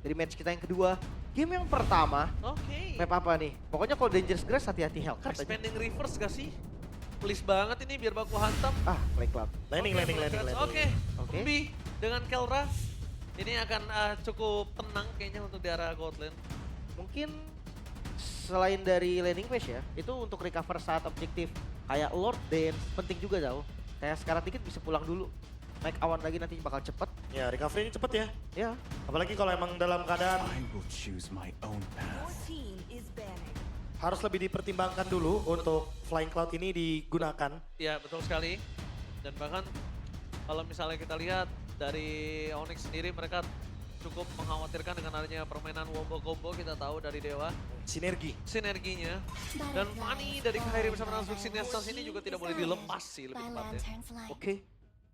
dari match kita yang kedua. Game yang pertama, Oke. map apa nih? Pokoknya kalau Dangerous Grass hati-hati Hellcat aja. Expanding reverse gak sih? Please banget ini biar baku hantam. Ah, Play Cloud. Landing. Oke, Oke. Umbi dengan Kelra. Ini akan cukup tenang kayaknya untuk di arah Goldland. Mungkin selain dari landing phase ya, itu untuk recover saat objektif kayak Lord Dance penting juga tau. Kayak sekarang dikit bisa pulang dulu. Naik awan lagi nanti bakal cepet. Ya, recovery ini cepet ya. Ya, Apalagi kalau emang dalam keadaan I will choose my own path. Your team is banning. harus lebih dipertimbangkan dulu untuk Flying Cloud ini digunakan. Ya betul sekali. Dan bahkan kalau misalnya kita lihat dari Onyx sendiri mereka cukup mengkhawatirkan dengan adanya permainan wombo combo kita tahu dari Dewa. Sinergi. Sinerginya. Dan Fanny dari Kairi bersama Transfixin Nestals ini juga tidak boleh dilepas sih lebih tepatnya. oke.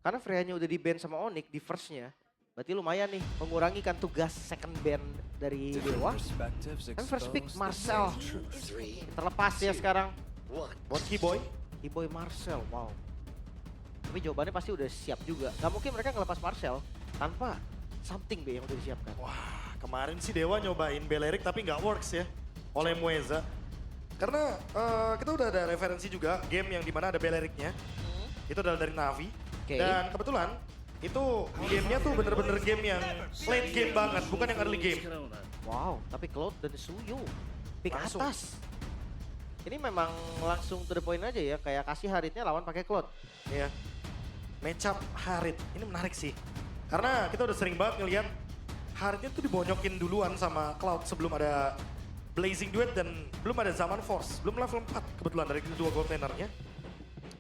Karena Freya-nya udah di-ban sama Onyx di first-nya. Berarti lumayan nih mengurangi kan tugas second ban dari Dewa. Perspectives Kan first pick expose the Marcel. truth. Terlepas ya sekarang. Buat Keyboy. Keyboy Marcel, wow. Tapi jawabannya pasti udah siap juga. Gak mungkin mereka ngelepas Marcel tanpa something B yang udah disiapkan. Wah, kemarin sih Dewa nyobain Belerik tapi nggak works ya oleh Mueza. Karena kita udah ada referensi juga game yang dimana ada Beleriknya. Itu adalah dari Navi. Oke. Dan kebetulan itu gamenya tuh bener-bener game yang late game banget, bukan yang early game. Wow, tapi Cloud dan Suyo pick Langsung. atas. Ini memang langsung to the point aja ya, kayak kasih Haritnya lawan pakai Cloud. Ya. Matchup Harit, ini menarik sih. Karena kita udah sering banget ngeliat Haritnya tuh dibonyokin duluan sama Cloud sebelum ada Blazing Duet dan belum ada Zaman Force. Belum level 4 kebetulan dari kedua gold lanernya.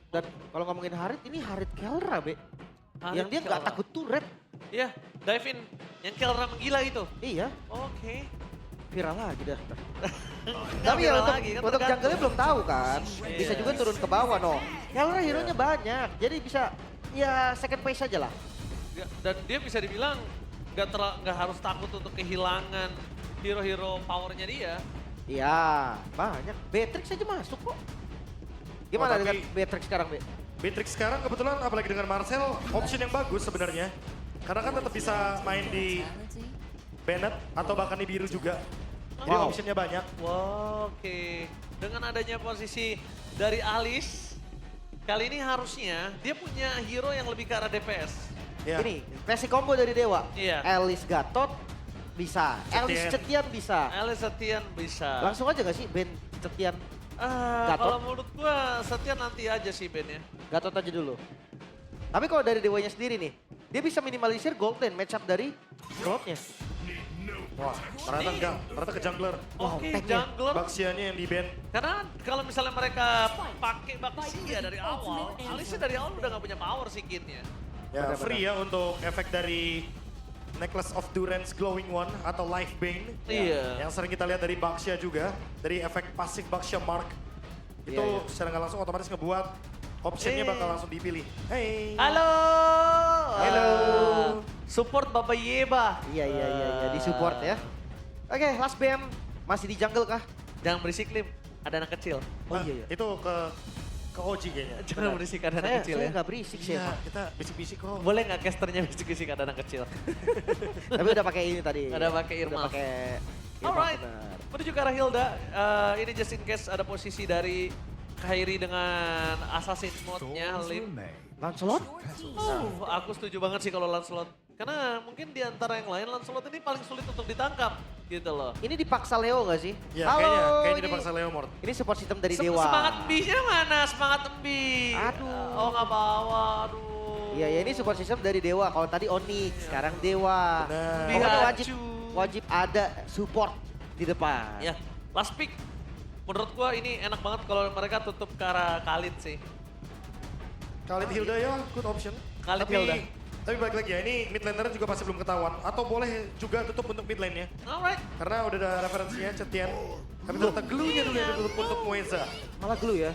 Dan kalau ngomongin Harit, ini Harit Kelra, Be. Harit Yang dia nggak Kelra. takut turret. Iya, dive in. Yang Kelra menggila itu. Iya, Oke. viral lagi dah. Nggak Tapi ya viral untuk, lagi, kan untuk tergantung. jungle-nya belum tahu kan. Bisa Iya. juga turun ke bawah, no. Kelra hero-nya banyak, jadi bisa ya second phase aja lah. Dan dia bisa dibilang nggak harus takut untuk kehilangan hero-hero powernya dia. Iya, banyak. Beatrix aja masuk kok. Gimana Oh, tapi- dengan Beatrix sekarang, Be? Beatrix sekarang kebetulan apalagi dengan Marcel, option yang bagus sebenarnya. Karena kan tetap bisa main di Bennett atau bahkan di biru juga. Jadi Wow. optionnya banyak. Wah, oke. Dengan adanya posisi dari Alice, kali ini harusnya dia punya hero yang lebih ke arah DPS. Ya. Ini, versi combo dari Dewa. Iya. Alice Gatot bisa, Alice Cetian bisa. Alice Setian bisa. Langsung aja gak sih Ben Cetian? Gatot? Kalau menurut gua Setian nanti aja sih Ben ya. Gatot aja dulu. Tapi kalau dari Dewanya sendiri nih, dia bisa minimalisir gold lane match up dari Cloud-nya. Wah, ternyata enggak. Ternyata ke jungler. Wow, Oke, tag-nya. jungler. Baxiannya yang di ban. Karena kalau misalnya mereka pakai Baxia dari awal, Alice dari awal udah gak punya power sih kitnya. Ya, Benar-benar. free ya untuk efek dari Necklace of Durance Glowing One atau Life Bane. Iya. Yang sering kita lihat dari Baxia juga, dari efek pasif Baxia Mark. Itu Iya, iya. secara nggak langsung otomatis ngebuat optionnya bakal langsung dipilih. Hey. Halo. Halo. Support Baba Yeba. Iya, di support ya. Oke, last BM masih di jungle kah? Jangan berisik Lim, ada anak kecil. Oh iya, iya. Itu ke Oji kayaknya. Jangan berisik ada anak kecil Saya ya. nggak berisik sih Iya, emang. kita bisik-bisik kok. Boleh nggak casternya bisik-bisik ada anak kecil? Tapi udah pakai ini tadi. Udah pakai Udah Irma. pakai Irma, Alright, benar. menuju ke arah Hilda. Ini just in case ada posisi dari Kairi dengan assassin mode-nya Souls Lim. remain. Lancelot? Aku setuju banget sih kalau Lancelot. Karena mungkin di antara yang lain Lancelot ini paling sulit untuk ditangkap gitu loh. Ini dipaksa Leo nggak sih? Ya, Halo, kayaknya ini- dipaksa Leo Mort. Ini support system dari Dewa. Semangat embinya mana? Semangat embi. Aduh. Oh nggak bawa, aduh. Iya, ya ini support system dari Dewa. Kalau tadi Onyx, sekarang Dewa. Benar. Pokoknya Pikachu. wajib ada support di depan. Ya, last pick. Menurut gua ini enak banget kalau mereka tutup ke arah Khalid sih. Khalid Hilda ya, good option. Khalid tapi, Hilda. Tapi balik lagi ya, ini mid laner juga pasti belum ketahuan. Atau boleh juga tutup untuk mid lane ya. Alright. Karena udah ada referensinya, Cetian. Tapi ternyata glue-nya dulu yang ditutup untuk Mueza. Malah glue ya.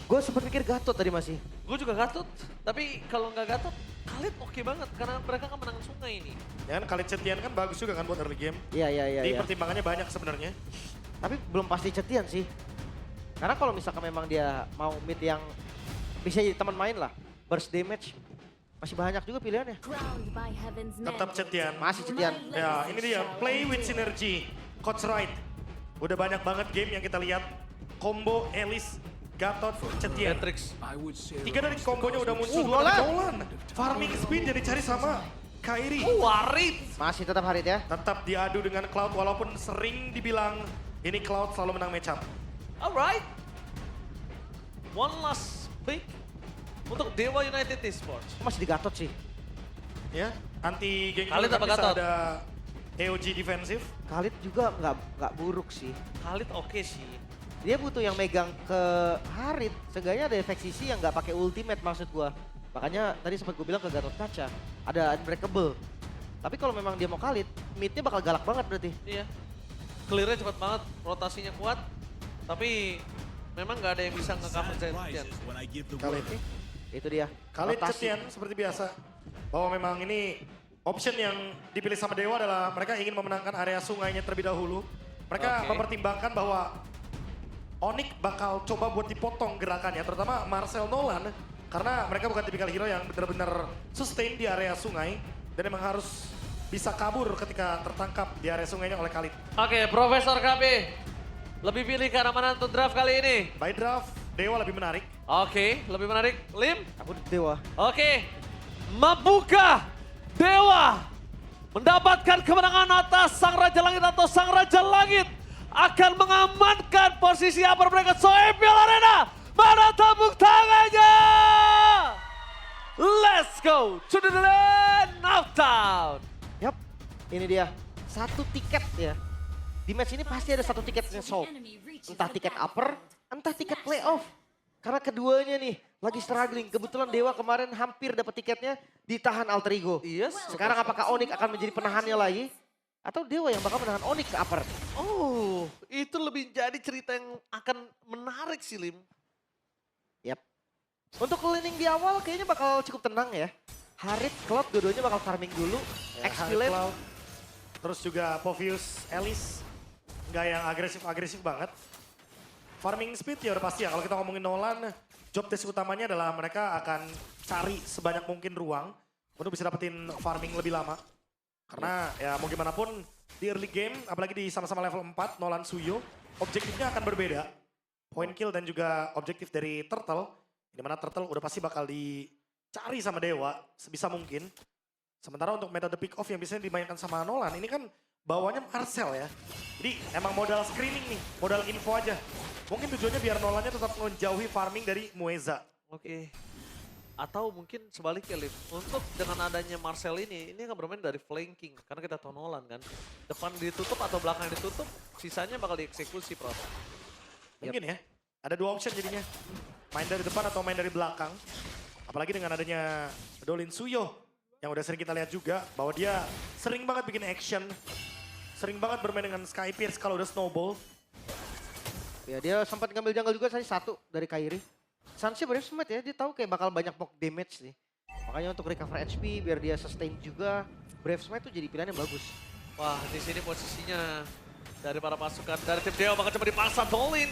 Gue sempat pikir Gatot tadi masih. Gue juga Gatot, tapi kalau nggak Gatot, Khalid oke banget karena mereka kan menang sungai ini. Ya kan, Khalid Cetian kan bagus juga kan buat early game. Iya, iya. Jadi pertimbangannya banyak sebenarnya. Tapi belum pasti Cetian sih. Karena kalau misalkan memang dia mau mid yang bisa jadi teman main lah. Burst damage. Masih banyak juga pilihannya. Crowned by heaven's Tetap mantle. Cetian. Masih Cetian. Ya, ini dia play with synergy. Coach Wright. Udah banyak banget game yang kita lihat. Combo, Elise, Gatot, Cetian. Matrix. I would share 3 dari kombonya udah muncul. Nolan. 2 dari Nolan. Farming speed jadi cari sama Kairi. Warit. Masih tetap Harit ya. Tetap diadu dengan Cloud walaupun sering dibilang ini Cloud selalu menang matchup. Alright. One last pick untuk Dewa United Esports. Masih digatot sih. Ya, anti geng Khalid juga apa bisa Gatot? ada AOG defensif. Khalid juga nggak buruk sih. Khalid oke sih. Dia butuh yang megang ke Harit. Seenggaknya ada efek sisi yang nggak pakai ultimate maksud gua. Makanya tadi sempat gue bilang ke Gatot Kaca, ada Unbreakable. Tapi kalau memang dia mau Khalid, midnya bakal galak banget berarti. Iya. Clear-nya cepat banget, rotasinya kuat. Tapi memang nggak ada yang bisa nge-cover Cetian. Khalid. Itu dia. Khalid Rotasi. Cetian seperti biasa. Bahwa memang ini option yang dipilih sama Dewa adalah mereka ingin memenangkan area sungainya terlebih dahulu. Mereka Oke. mempertimbangkan bahwa Onyx bakal coba buat dipotong gerakannya, terutama Marcel Nolan. Karena mereka bukan tipikal hero yang benar-benar sustain di area sungai. Dan memang harus bisa kabur ketika tertangkap di area sungainya oleh Khalid. Oke, Profesor KB. Lebih pilih ke arah mana untuk draft kali ini? By draft, Dewa lebih menarik. Oke, lebih menarik. Lim? Aku Dewa. Oke. Mampukah Dewa mendapatkan kemenangan atas Sang Raja Langit atau Sang Raja Langit akan mengamankan posisi upper bracket Soempial Arena? Mana tepuk tangannya? Let's go to the land of town. Yap, ini dia. Satu tiket ya. Di match ini pasti ada satu tiket yang sold. Entah tiket upper, entah tiket playoff. Karena keduanya nih lagi struggling. Kebetulan Dewa kemarin hampir dapat tiketnya ditahan Alter Ego. Yes. Sekarang apakah Onyx akan menjadi penahannya lagi? Atau Dewa yang bakal menahan Onyx ke upper? Oh, itu lebih jadi cerita yang akan menarik sih, Lim. Yap. Untuk laning di awal kayaknya bakal cukup tenang ya. Harit, Cloud dua-duanya bakal farming dulu. Ya, XP Harry lane. Cloud. Terus juga Povius, Elise. Nggak yang agresif-agresif banget. Farming speed ya udah pasti ya. Kalau kita ngomongin Nolan, job desk utamanya adalah mereka akan cari sebanyak mungkin ruang untuk bisa dapetin farming lebih lama. Karena ya mau gimana pun di early game, apalagi di sama-sama level 4, Nolan Suyo, objektifnya akan berbeda. Point kill dan juga objektif dari Turtle, dimana Turtle udah pasti bakal dicari sama Dewa sebisa mungkin. Sementara untuk metode pick off yang biasanya dimainkan sama Nolan, ini kan bawanya Marcel ya. Jadi emang modal screening nih, modal info aja. Mungkin tujuannya biar Nolannya tetap menjauhi farming dari Mueza. Oke. Atau mungkin sebaliknya, Lim. Untuk dengan adanya Marcel ini akan bermain dari flanking. Karena kita tahu Nolan kan. Depan ditutup atau belakang ditutup, sisanya bakal dieksekusi, Prof. Mungkin ya, ada dua option jadinya. Main dari depan atau main dari belakang. Apalagi dengan adanya Dolin Suyo. Yang udah sering kita lihat juga bahwa dia sering banget bikin action. Sering banget bermain dengan Sky Pierce kalau udah snowball. Ya dia sempat ngambil jungle juga tadi satu dari Kairi. Sansi bener smart ya, dia tahu kayak bakal banyak poke damage nih. Makanya untuk recover HP biar dia sustain juga. Brave Smite tuh jadi pilihan yang bagus. Wah, di sini posisinya dari para pasukan dari tim Dewa bakal coba dipaksa Dolin.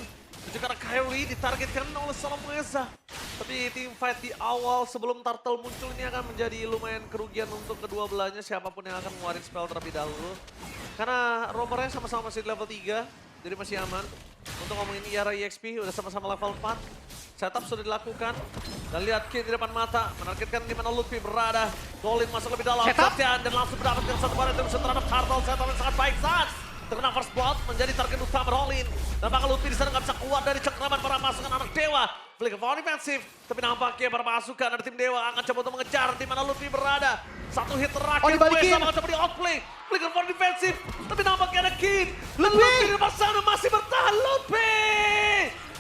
Itu karena Kyrie ditargetkan oleh Salamueza. Tapi tim fight di awal sebelum Turtle muncul ini akan menjadi lumayan kerugian untuk kedua belahnya. Siapapun yang akan ngeluarin spell terlebih dahulu. Karena romernya sama-sama masih di level 3, jadi masih aman. Untuk ngomongin IRA EXP udah sama-sama level 4. Setup sudah dilakukan. Dan lihat Kin di depan mata, menargetkan di mana Lutfi berada. Dolin masuk lebih dalam, Setup. Septian dan langsung mendapatkan satu barang terus terhadap Turtle. Setup yang sangat baik saat terkena first blood menjadi target utama Dolin. Dan bakal Lutfi di sana nggak bisa keluar dari cengkraman para pasukan anak Dewa. Flick of defensif, tapi nampaknya para pasukan dari tim Dewa akan coba untuk mengejar di mana Lutfi berada. Satu hit terakhir, dibalikin. Mueza bakal coba di outplay. Flick of defensif, tapi nampaknya ada Kin. Lutfi di depan sana masih bertahan, Lutfi!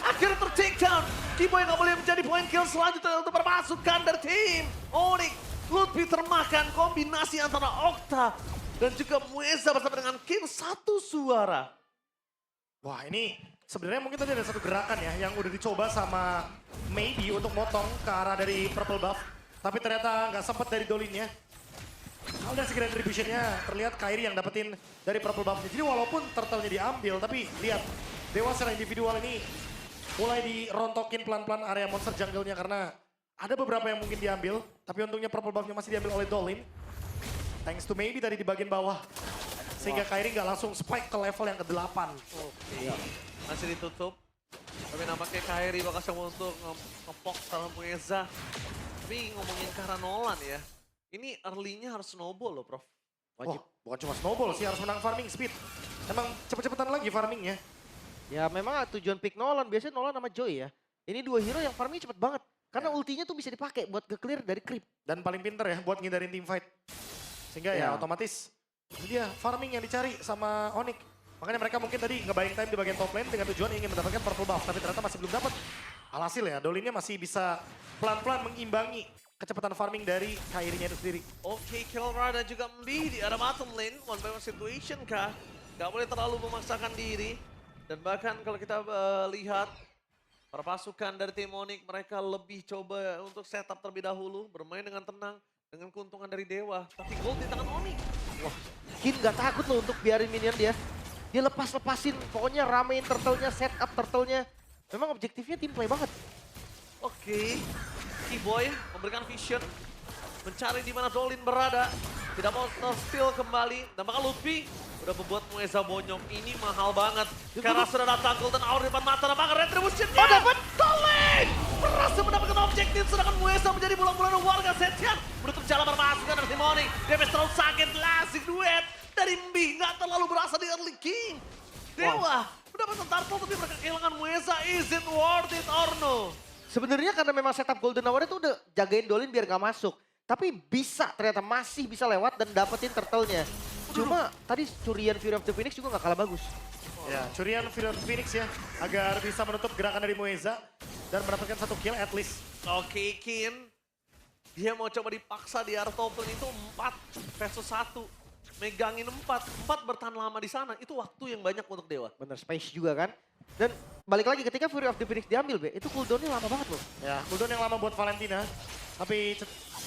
Akhirnya ter-take down. Kibo yang gak boleh menjadi point kill selanjutnya untuk berpasukan dari tim Onyx. Lutfi termakan kombinasi antara Okta dan juga Mueza bersama dengan Kin satu suara. Wah ini sebenarnya mungkin tadi ada satu gerakan ya yang udah dicoba sama Maybe untuk motong ke arah dari purple buff. Tapi ternyata nggak sempet dari Dolinnya. Kalau dari segi retributionnya terlihat Kairi yang dapetin dari purple buffnya. Jadi walaupun turtle-nya diambil tapi lihat Dewa secara individual ini mulai dirontokin pelan-pelan area monster jungle-nya karena Ada beberapa yang mungkin diambil, tapi untungnya purple buff-nya masih diambil oleh Dolin. Thanks to maybe tadi di bagian bawah. Sehingga Kairi nggak langsung spike ke level yang ke-8. Oke, masih ditutup. Tapi nampaknya Kairi bakal coba untuk ngepok sama Mueza. Tapi ngomongin ke arah Nolan ya, ini early-nya harus snowball loh, Prof. Wajib. Bukan cuma snowball sih, harus menang farming speed. Emang cepet-cepetan lagi farmingnya. Ya memang tujuan pick Nolan, biasanya Nolan sama Joy ya. Ini dua hero yang farming cepet banget. Karena ultinya tuh bisa dipakai buat nge-clear dari creep. Dan paling pinter ya buat ngindarin team fight. Sehingga ya otomatis itu dia farming yang dicari sama Onyx. Makanya mereka mungkin tadi nge-buying time di bagian top lane dengan tujuan ingin mendapatkan purple buff. Tapi ternyata masih belum dapat. Alhasil ya, Dolinnya masih bisa pelan-pelan mengimbangi kecepatan farming dari Kairi-nya itu sendiri. Oke, Kilra dan juga Mbi di arah bottom lane. One by one situation kah? Gak boleh terlalu memaksakan diri. Dan bahkan kalau kita lihat para pasukan dari tim Onyx, mereka lebih coba untuk setup terlebih dahulu. Bermain dengan tenang, dengan keuntungan dari Dewa. Tapi gold di tangan Onyx. Wah, Kin gak takut loh untuk biarin minion dia. Dia lepas-lepasin, pokoknya ramein turtle-nya, setup turtle-nya. Memang objektifnya team play banget. Oke, Keyboy memberikan vision. Mencari di mana Dolin berada. Tidak mau steal kembali. Dan bahkan Lutfi udah membuat Mueza bonyok. Ini mahal banget. Karena sudah datang Golden Hour di depan mata. Dan bahkan Retribution-nya. Oh, dapat! Dolin! Berhasil mendapatkan objektif. Sedangkan Mueza menjadi bulan-bulan warga Setian. Menutup jalan permasukan dari Timoni. Damage terlalu sakit. Lasik duet dari Mbi. Nggak terlalu berasa di early king. Dewa mendapatkan turtle tapi mereka kehilangan Mueza. Is it worth it or no? Sebenarnya karena memang setup Golden Hour itu udah jagain Dolin biar gak masuk. Tapi bisa, ternyata masih bisa lewat dan dapetin turtle-nya. Cuma tadi curian Fury of the Phoenix juga gak kalah bagus. Ya, curian Fury of the Phoenix ya. Agar bisa menutup gerakan dari Mueza. Dan mendapatkan 1 kill at least. Oke, Kin. Dia mau coba dipaksa di arah top lane itu 4 versus 1. Megangin 4 bertahan lama di sana. Itu waktu yang banyak untuk Dewa. Bener, space juga kan. Dan balik lagi ketika Fury of the Phoenix diambil, Be, itu cooldown-nya lama banget loh. Ya, cooldown yang lama buat Valentina. Tapi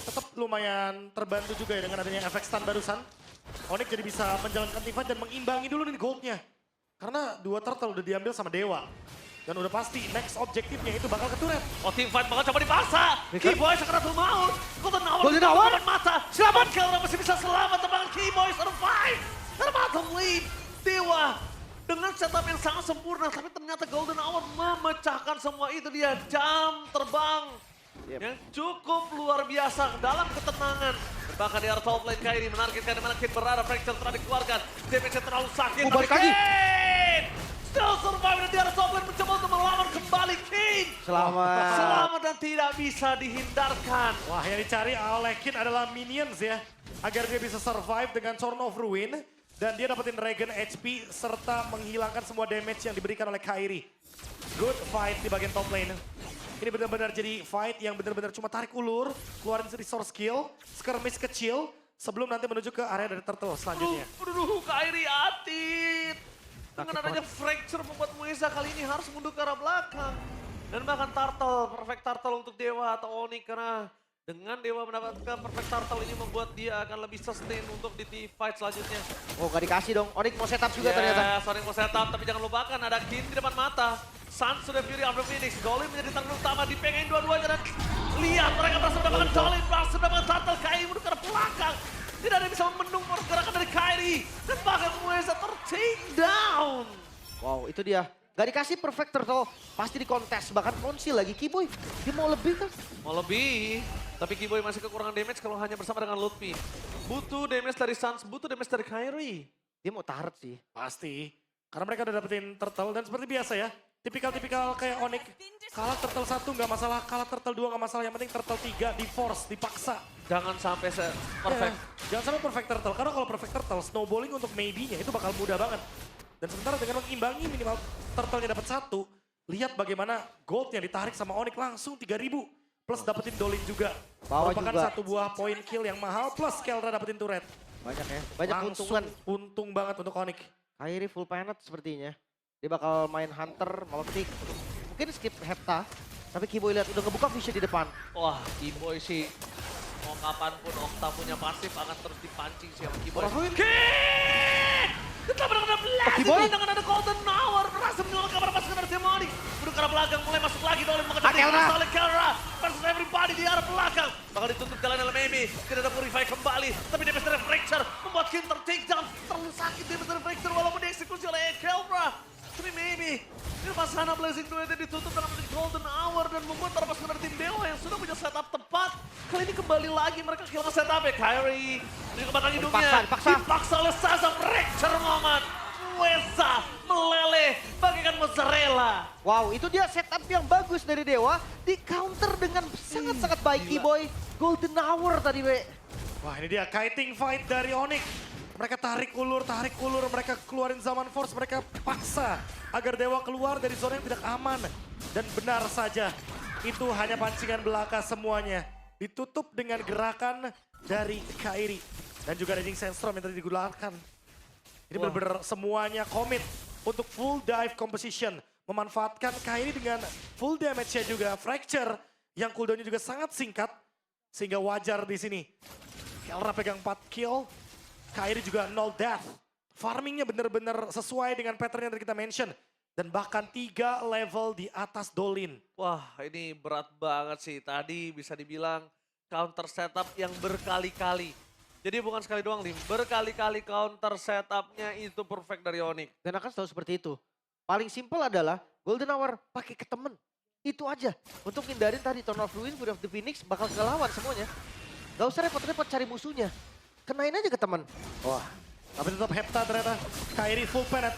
tetap lumayan terbantu juga ya dengan adanya efek stun barusan. Onyx jadi bisa menjalankan team fight dan mengimbangi dulu nih goldnya. Karena 2 turtle udah diambil sama Dewa. Dan udah pasti next objektifnya itu bakal ke turret. Oh, tim fight bakal coba dipaksa. Keyboy Sakaratul Maut. Golden Hour. Golden Hour. Mata. Selamat. Kelra masih bisa selamat. Temangan Keyboy survive. Dari bottom lane. Dewa. Dengan setup yang sangat sempurna. Tapi ternyata Golden Hour memecahkan semua itu. Dia jam terbang. Yang cukup luar biasa dalam ketenangan. Bahkan di arah top lane Kairi menargetkan di mana Kid berada. Fracture telah dikeluarkan. Damage-nya terlalu sakit. Balik lagi. Kid still survive dan di arah top lane mencoba untuk melawan kembali Kid. Selamat. Selamat dan tidak bisa dihindarkan. Wah, yang dicari oleh Kin adalah minions ya. Agar dia bisa survive dengan Sword of Ruin. Dan dia dapetin Regen HP serta menghilangkan semua damage yang diberikan oleh Kairi. Good fight di bagian top lane. Ini benar-benar jadi fight yang benar-benar cuma tarik ulur, keluarin resource skill, skirmish kecil, sebelum nanti menuju ke area dari turtle selanjutnya. Aduh, Kairi atit. Dengan adanya fracture membuat Mueza kali ini harus mundur ke arah belakang. Dan bahkan turtle, perfect turtle untuk Dewa atau Onyx karena dengan Dewa mendapatkan perfect turtle ini membuat dia akan lebih sustain untuk di team fight selanjutnya. Oh, gak dikasih dong. Onyx mau setup juga ternyata. Sonic mau setup, tapi jangan lupakan ada Kin di depan mata. Sun sudah Fury of the Phoenix, Dolin menjadi tanggung utama, dipengen dua-duanya dan lihat mereka berhasil mendapatkan Dolin, berhasil mendapatkan turtle, Kairi mundur ke arah belakang. Tidak ada yang bisa membendung pergerakan dari Kairi. Dan bahkan Mueza ter-take down. Wow, itu dia. Gak dikasih perfect turtle, pasti dikontes. Bahkan konsil lagi Keyboy. Dia mau lebih kan? Mau lebih, tapi Keyboy masih kekurangan damage kalau hanya bersama dengan Lutfi. Butuh damage dari Suns, butuh damage dari Kairi. Dia mau taret sih. Pasti. Karena mereka udah dapetin turtle dan seperti biasa ya. Tipikal-tipikal kayak Onyx. Kalah turtle 1 nggak masalah, kalah turtle 2 nggak masalah. Yang penting turtle 3 di force, dipaksa. Jangan sampai perfect. Jangan sampai perfect turtle. Karena kalau perfect turtle, snowballing untuk maybe-nya itu bakal mudah banget. Dan sementara dengan mengimbangi minimal turtle-nya dapat 1. Lihat bagaimana gold yang ditarik sama Onyx langsung 3.000. Plus dapetin Dolin juga. Bawah merupakan juga. 1 buah point kill yang mahal. Plus Kelra dapetin turret. Banyak ya. Banyak Langsung keuntungan. untung banget untuk Onyx. Kairi full planet sepertinya. Dia bakal main Hunter, mau ketik. Mungkin skip Hepta. Tapi Keyboy lihat udah ngebuka vision di depan. Wah, Keyboy sih mau kapanpun Okta punya pasif akan terus dipancing siapa Keyboy. Kid! Kita benar-benar Keyboy? blessing dengan ada Golden Hour. Berhasil menyelamatkan para pasukan dari Timoni. Menuju ke arah belakang mulai masuk lagi Dolin mengejar Kelra. oleh Kelra. Versus everybody. tadi di arah belakang. Bakal ditutup jalan oleh Mimi. Tidak ada Purify kembali. Tapi damage dari Fracture membuat King ter-takedown. Terlalu sakit damage dari Fracture walaupun dieksekusi oleh Kelbra. Tapi Mimi, ini pas Hana Blazing Duetnya ditutup dengan Golden Hour dan membuat para pasukan dari tim Dewa yang sudah punya setup tepat. Kali ini kembali lagi mereka kehilangan setupnya. Kyrie, ini kebatang hidungnya. Dipaksa oleh Sasa, Fracture moment. Mueza meleleh bagaikan mozzarella. Wow, itu dia setup yang bagus dari Dewa. Di counter dengan sangat-sangat baik Keyboy. Golden Hour tadi, Be. Wah ini dia kiting fight dari Onyx. Mereka tarik ulur, mereka keluarin Zaman Force, mereka paksa agar Dewa keluar dari zona yang tidak aman. Dan benar saja, itu hanya pancingan belaka semuanya. Ditutup dengan gerakan dari Kairi. Dan juga Raging Sandstorm yang tadi digunakan. Ini benar-benar semuanya komit untuk full dive composition. Memanfaatkan Kairi dengan full damage-nya juga. Fracture yang cooldown-nya juga sangat singkat. Sehingga wajar di sini. Kelra pegang 4 kill. Kairi juga 0 death. Farmingnya benar-benar sesuai dengan pattern yang tadi kita mention. Dan bahkan 3 level di atas Dolin. Wah ini berat banget sih. Tadi bisa dibilang counter setup yang berkali-kali. Jadi bukan sekali doang Lim, berkali-kali counter setupnya itu perfect dari Onyx. Dan akan selalu seperti itu. Paling simpel adalah Golden Hour pakai ke temen. Itu aja. Untuk hindarin tadi Turn of Ruin, Fury of the Phoenix bakal kelawan semuanya. Gak usah repot-repot cari musuhnya. Kenain aja ke temen. Wah, tapi tetap hepta ternyata. Kairi full planet.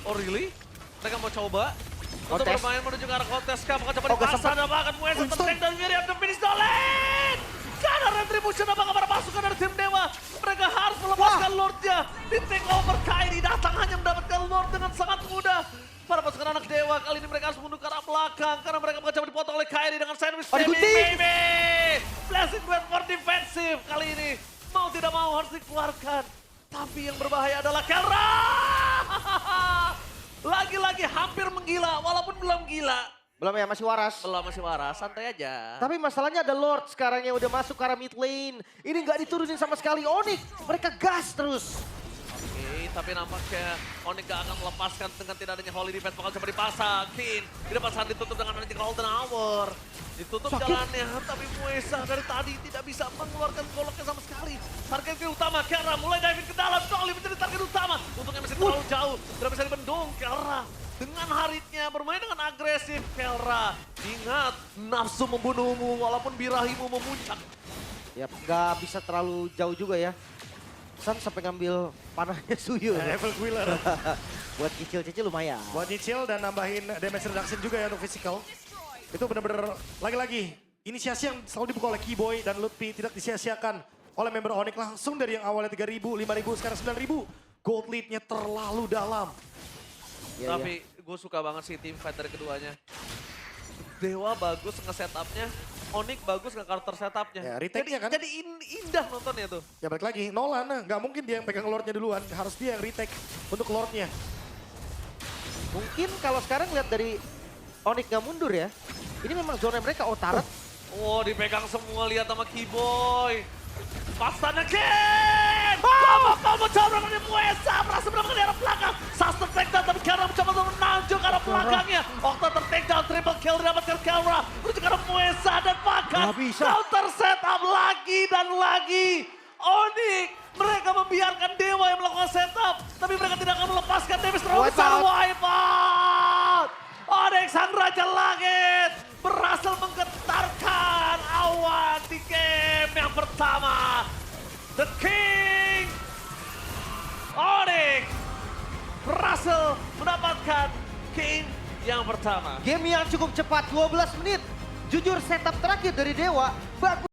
Oh really? Mereka mau coba untuk Kontes. bermain menuju ke arah kontes kah? Bakal coba Oh, gak dipaksa sempet. dan bahkan Mueza Winston. tertek dan Fury of the Phoenix Dolin! Karena retribution apakah para pasukan dari tim Dewa? Mereka harus melepaskan Lordnya. Di take over Kairi datang hanya mendapatkan Lord dengan sangat mudah. Para pasukan anak Dewa kali ini mereka harus mundur ke arah belakang. Karena mereka bakal coba dipotong oleh Kairi dengan sandwich Digunting. baby. Blessing Duet for defensive kali ini. Mau tidak mau harus dikeluarkan. Tapi yang berbahaya adalah Kelra. Lagi-lagi hampir menggila walaupun belum gila. Belum ya, masih waras. Belum masih waras, santai aja. Tapi masalahnya ada Lord sekarang yang udah masuk ke arah mid lane. Ini nggak diturunin sama sekali Onyx. Mereka gas terus. Oke, tapi nampaknya Onyx gak akan melepaskan dengan tidak adanya Holy Defense. Bakal coba dipasang. Kin, tidak pasangan ditutup dengan adanya Golden Hour. Ditutup Sakit. jalannya, tapi Mueza dari tadi tidak bisa mengeluarkan goloknya sama sekali. Target utama, Kelra mulai diving ke dalam. Dolly menjadi target utama. Untungnya masih terlalu jauh, tidak bisa dibendung. Kelra dengan haritnya bermain dengan agresif. Kelra, ingat nafsu membunuhmu walaupun birahimu memuncak. Ya nggak bisa terlalu jauh juga ya. San sampai ngambil panahnya Suyu. Level Quiller. Buat cicil-cicil lumayan. Buat nyicil dan nambahin damage reduction juga ya untuk physical. Itu benar-benar lagi-lagi inisiasi yang selalu dibuka oleh Keyboy dan Lutfi tidak disia-siakan oleh member Onyx langsung dari yang awalnya 3.000, 5.000, sekarang 9.000. Gold lead-nya terlalu dalam. Ya, Tapi gue suka banget sih team fight dari keduanya. Dewa bagus nge-setupnya, Onyx bagus nge-counter setupnya. Ya, retake-nya kan. Jadi indah nontonnya tuh. Ya balik lagi, Nolan nah, nggak mungkin dia yang pegang Lordnya duluan. Harus dia yang retake untuk Lordnya. Mungkin kalau sekarang lihat dari Onyx nggak mundur ya. Ini memang zona mereka Otaret. Oh dipegang semua lihat sama Keyboy. Pasan again! Kamu coba dengan Mueza, berhasil mendapatkan di arah belakang. Suster takedown, tapi Kelra mencoba untuk menanjung ke arah belakangnya. Okta ter-takedown, triple kill didapatkan Kelra. Menuju ke arah Mueza dan bahkan Nggak bisa. counter setup lagi dan lagi. Onyx, mereka membiarkan Dewa yang melakukan setup. Tapi mereka tidak akan melepaskan damage terlalu Wipe besar. out. Wipe out! Onyx sang Raja Langit berhasil menggetarkan awan di game yang pertama. The King Onyx berhasil mendapatkan King yang pertama. Game yang cukup cepat 12 menit. Jujur setup terakhir dari Dewa bagus.